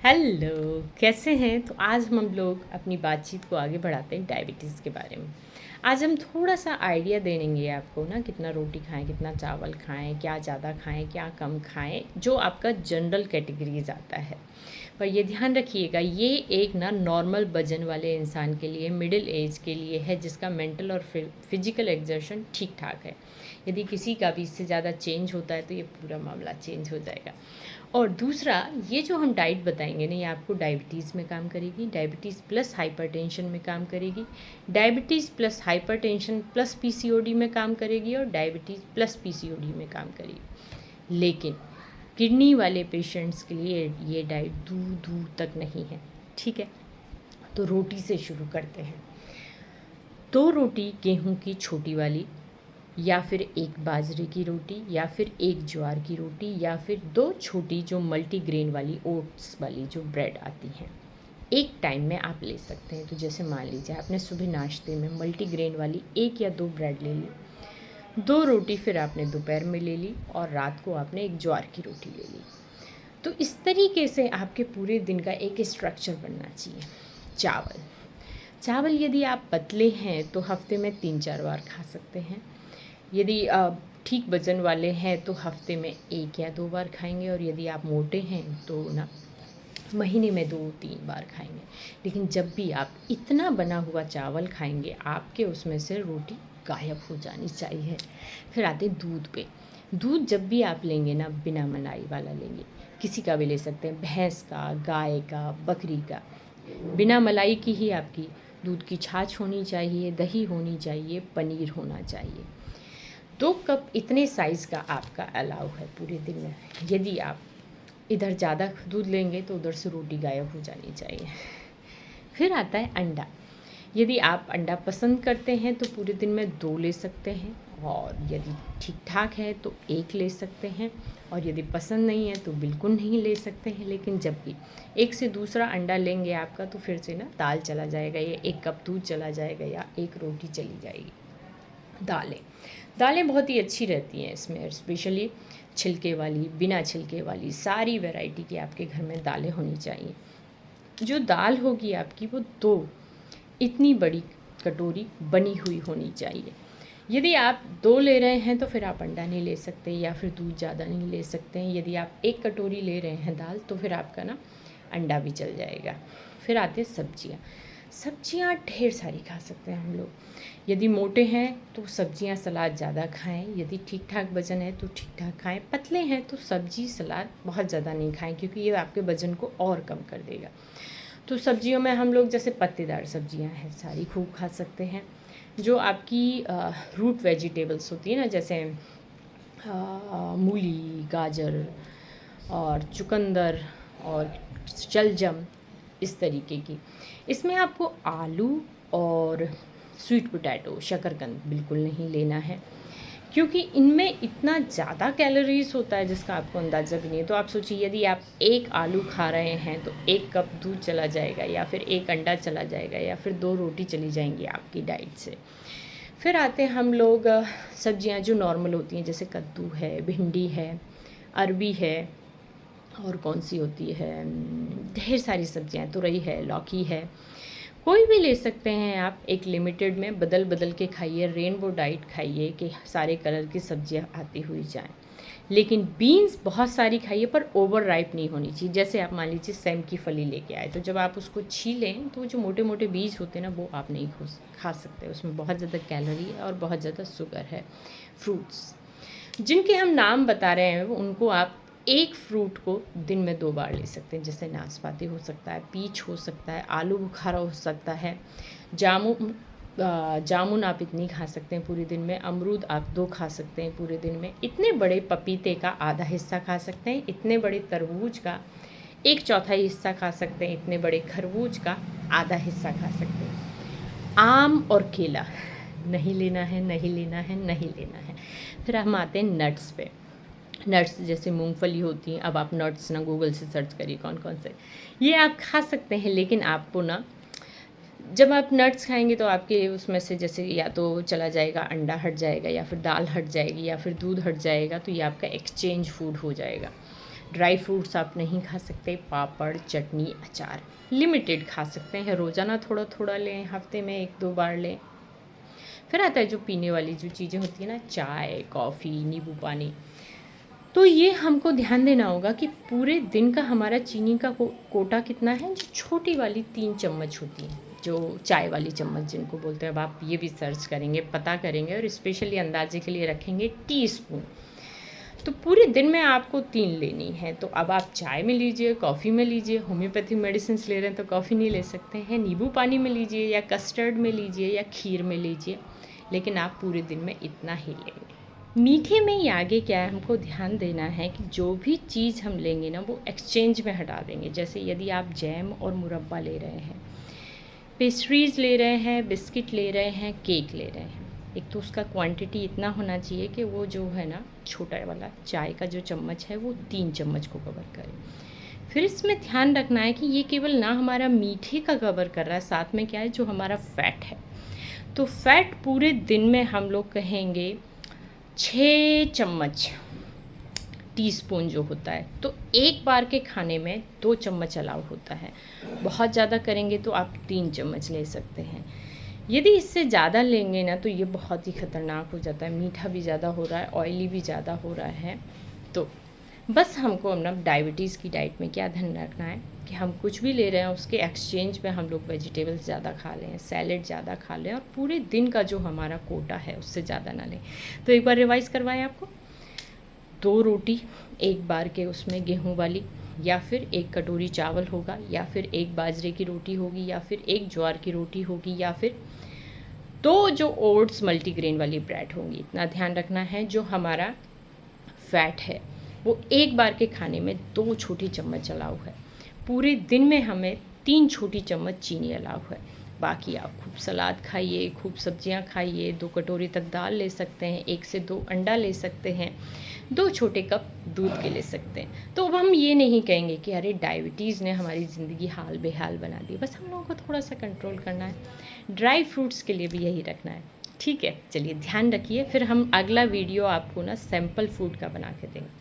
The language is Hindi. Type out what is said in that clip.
हेलो, कैसे हैं? तो आज हम लोग अपनी बातचीत को आगे बढ़ाते हैं डायबिटीज़ के बारे में। आज हम थोड़ा सा आइडिया दे देंगे आपको ना, कितना रोटी खाएं, कितना चावल खाएं, क्या ज़्यादा खाएं, क्या कम खाएं, जो आपका जनरल कैटेगरीज आता है। पर ये ध्यान रखिएगा, ये एक ना नॉर्मल वजन वाले इंसान के लिए, मिडिल एज के लिए है, जिसका मेंटल और फिजिकल एग्जर्शन ठीक ठाक है। यदि किसी का भी इससे ज़्यादा चेंज होता है तो ये पूरा मामला चेंज हो जाएगा। और दूसरा, ये जो हम डाइट बताएंगे ना, ये आपको डायबिटीज़ में काम करेगी, डायबिटीज़ प्लस हाइपरटेंशन में काम करेगी, diabetes plus hypertension plus PCOD में काम करेगी, और डायबिटीज़ प्लस पीसीओडी में काम करेगी। लेकिन किडनी वाले पेशेंट्स के लिए ये डाइट दूर दूर तक नहीं है। ठीक है, तो रोटी से शुरू करते हैं। 2 रोटी गेहूं की छोटी वाली, या फिर एक बाजरे की रोटी, या फिर एक ज्वार की रोटी, या फिर 2 छोटी जो मल्टीग्रेन वाली ओट्स वाली जो ब्रेड आती हैं, एक टाइम में आप ले सकते हैं। तो जैसे मान लीजिए आपने सुबह नाश्ते में मल्टीग्रेन वाली 1 या 2 ब्रेड ले ली, 2 रोटी फिर आपने दोपहर में ले ली, और रात को आपने एक ज्वार की रोटी ले ली। तो इस तरीके से आपके पूरे दिन का एक स्ट्रक्चर बनना चाहिए। चावल यदि आप पतले हैं तो हफ्ते में 3-4 बार खा सकते हैं। यदि आप ठीक वज़न वाले हैं तो हफ्ते में 1 या 2 बार खाएंगे, और यदि आप मोटे हैं तो ना महीने में 2-3 बार खाएंगे। लेकिन जब भी आप इतना बना हुआ चावल खाएंगे, आपके उसमें से रोटी गायब हो जानी चाहिए। फिर आते दूध पे। दूध जब भी आप लेंगे ना, बिना मलाई वाला लेंगे, किसी का भी ले सकते हैं, भैंस का, गाय का, बकरी का, बिना मलाई की ही आपकी दूध की छाछ होनी चाहिए, दही होनी चाहिए, पनीर होना चाहिए। 2 कप इतने साइज़ का आपका अलाउ है पूरे दिन में। यदि आप इधर ज़्यादा दूध लेंगे तो उधर से रोटी गायब हो जानी चाहिए। फिर आता है अंडा। यदि आप अंडा पसंद करते हैं तो पूरे दिन में 2 ले सकते हैं, और यदि ठीक ठाक है तो 1 ले सकते हैं, और यदि पसंद नहीं है तो बिल्कुल नहीं ले सकते हैं। लेकिन जब भी एक से दूसरा अंडा लेंगे आपका, तो फिर से ना दाल चला जाएगा, या 1 कप दूध चला जाएगा, या 1 रोटी चली जाएगी। दालें बहुत ही अच्छी रहती हैं इसमें, स्पेशली छिलके वाली, बिना छिलके वाली, सारी वैरायटी की आपके घर में दालें होनी चाहिए। जो दाल होगी आपकी, वो 2 इतनी बड़ी कटोरी बनी हुई होनी चाहिए। यदि आप 2 ले रहे हैं तो फिर आप अंडा नहीं ले सकते, या फिर दूध ज़्यादा नहीं ले सकते हैं। यदि आप 1 कटोरी ले रहे हैं दाल, तो फिर आपका ना अंडा भी चल जाएगा। फिर आते हैं सब्जियाँ ढेर सारी खा सकते हैं हम लोग। यदि मोटे हैं तो सब्जियाँ सलाद ज़्यादा खाएं, यदि ठीक ठाक वज़न है तो ठीक ठाक खाएं, पतले हैं तो सब्जी सलाद बहुत ज़्यादा नहीं खाएं, क्योंकि ये आपके वज़न को और कम कर देगा। तो सब्जियों में हम लोग जैसे पत्तेदार सब्जियां हैं सारी खूब खा सकते हैं। जो आपकी रूट वेजिटेबल्स होती है ना, जैसे मूली, गाजर और चुकंदर और शलजम, इस तरीके की। इसमें आपको आलू और स्वीट पोटैटो, शकरकंद बिल्कुल नहीं लेना है, क्योंकि इनमें इतना ज़्यादा कैलोरीज होता है जिसका आपको अंदाज़ा भी नहीं है। तो आप सोचिए, यदि आप 1 आलू खा रहे हैं तो 1 कप दूध चला जाएगा, या फिर 1 अंडा चला जाएगा, या फिर 2 रोटी चली जाएंगी आपकी डाइट से। फिर आते हैं हम लोग सब्जियां जो नॉर्मल होती हैं, जैसे कद्दू है, भिंडी है, अरबी है, और कौन सी होती है, ढेर सारी सब्जियां, तुरई है, लौकी है, कोई भी ले सकते हैं आप। एक लिमिटेड में बदल बदल के खाइए, रेनबो डाइट खाइए कि सारे कलर की सब्जियां आती हुई जाएं। लेकिन बीन्स बहुत सारी खाइए, पर ओवर राइप नहीं होनी चाहिए। जैसे आप मान लीजिए सेम की फली लेके आए, तो जब आप उसको छीलें तो जो मोटे मोटे बीज होते हैं ना, वो आप नहीं खा सकते, उसमें बहुत ज़्यादा कैलोरी है और बहुत ज़्यादा शुगर है। फ्रूट्स जिनके हम नाम बता रहे हैं, उनको आप एक फ्रूट को दिन में 2 बार ले सकते हैं। जैसे नाशपाती हो सकता है, पीच हो सकता है, आलू बुखारा हो सकता है, जामुन आप इतनी खा सकते हैं पूरे दिन में, अमरूद आप 2 खा सकते हैं पूरे दिन में, इतने बड़े पपीते का आधा हिस्सा खा सकते हैं, इतने बड़े तरबूज का 1/4 हिस्सा खा सकते हैं, इतने बड़े खरबूज का आधा हिस्सा खा सकते हैं। आम और केला नहीं लेना है, नहीं लेना है, नहीं लेना है। फिर हम आते हैं नट्स पे। नट्स जैसे मूंगफली होती हैं, अब आप नट्स ना गूगल से सर्च करिए कौन कौन से, ये आप खा सकते हैं। लेकिन आपको ना, जब आप नट्स खाएंगे तो आपके उसमें से जैसे या तो चला जाएगा, अंडा हट जाएगा, या फिर दाल हट जाएगी, या फिर दूध हट जाएगा, तो ये आपका एक्सचेंज फूड हो जाएगा। ड्राई फ्रूट्स आप नहीं खा सकते, पापड़, चटनी, अचार लिमिटेड खा सकते हैं, रोज़ाना थोड़ा थोड़ा लें, हफ्ते में 1-2 बार लें। फिर आता है जो पीने वाली जो चीज़ें होती हैं ना, चाय, कॉफ़ी, नींबू पानी, तो ये हमको ध्यान देना होगा कि पूरे दिन का हमारा चीनी का कोटा कितना है। जो छोटी वाली 3 चम्मच होती हैं, जो चाय वाली चम्मच जिनको बोलते हैं, अब आप ये भी सर्च करेंगे, पता करेंगे और स्पेशली अंदाजे के लिए रखेंगे टीस्पून। तो पूरे दिन में आपको 3 लेनी है। तो अब आप चाय में लीजिए, कॉफ़ी में लीजिए, होम्योपैथिक मेडिसिन्स ले रहे हैं तो कॉफ़ी नहीं ले सकते हैं, नींबू पानी में लीजिए या कस्टर्ड में लीजिए या खीर में लीजिए, लेकिन आप पूरे दिन में इतना ही लेंगे। मीठे में ही आगे क्या है, हमको ध्यान देना है कि जो भी चीज़ हम लेंगे ना वो एक्सचेंज में हटा देंगे। जैसे यदि आप जैम और मुरब्बा ले रहे हैं, पेस्ट्रीज़ ले रहे हैं, बिस्किट ले रहे हैं, केक ले रहे हैं, एक तो उसका क्वांटिटी इतना होना चाहिए कि वो जो है ना छोटा वाला चाय का जो चम्मच है वो 3 चम्मच को कवर करे। फिर इसमें ध्यान रखना है कि ये केवल ना हमारा मीठे का कवर कर रहा है, साथ में क्या है जो हमारा फ़ैट है। तो फ़ैट पूरे दिन में हम लोग कहेंगे 6 चम्मच टीस्पून जो होता है, तो एक बार के खाने में 2 चम्मच अलाउ होता है। बहुत ज़्यादा करेंगे तो आप 3 चम्मच ले सकते हैं। यदि इससे ज़्यादा लेंगे ना तो ये बहुत ही ख़तरनाक हो जाता है, मीठा भी ज़्यादा हो रहा है, ऑयली भी ज़्यादा हो रहा है। तो बस हमको अपना डायबिटीज़ की डाइट में क्या ध्यान रखना है कि हम कुछ भी ले रहे हैं उसके एक्सचेंज में हम लोग वेजिटेबल्स ज़्यादा खा लें, सैलेड ज़्यादा खा लें और पूरे दिन का जो हमारा कोटा है उससे ज़्यादा ना लें। तो एक बार रिवाइज़ करवाएं आपको, 2 रोटी एक बार के उसमें गेहूँ वाली, या फिर 1 कटोरी चावल होगा, या फिर 1 बाजरे की रोटी होगी, या फिर 1 ज्वार की रोटी होगी, या फिर 2 जो ओट्स मल्टीग्रेन वाली ब्रेड होंगी। इतना ध्यान रखना है। जो हमारा फ़ैट है वो एक बार के खाने में 2 छोटी चम्मच अलाउ है। पूरे दिन में हमें 3 छोटी चम्मच चीनी अलाउ है। बाकी आप खूब सलाद खाइए, खूब सब्जियां खाइए, 2 कटोरी तक दाल ले सकते हैं, 1 से 2 अंडा ले सकते हैं, 2 छोटे कप दूध के ले सकते हैं। तो अब हम ये नहीं कहेंगे कि अरे डायबिटीज़ ने हमारी ज़िंदगी हाल बेहाल बना दी। बस हम लोगों को थोड़ा सा कंट्रोल करना है। ड्राई फ्रूट्स के लिए भी यही रखना है। ठीक है, चलिए ध्यान रखिए। फिर हम अगला वीडियो आपको ना सैम्पल फूड का बना के देंगे।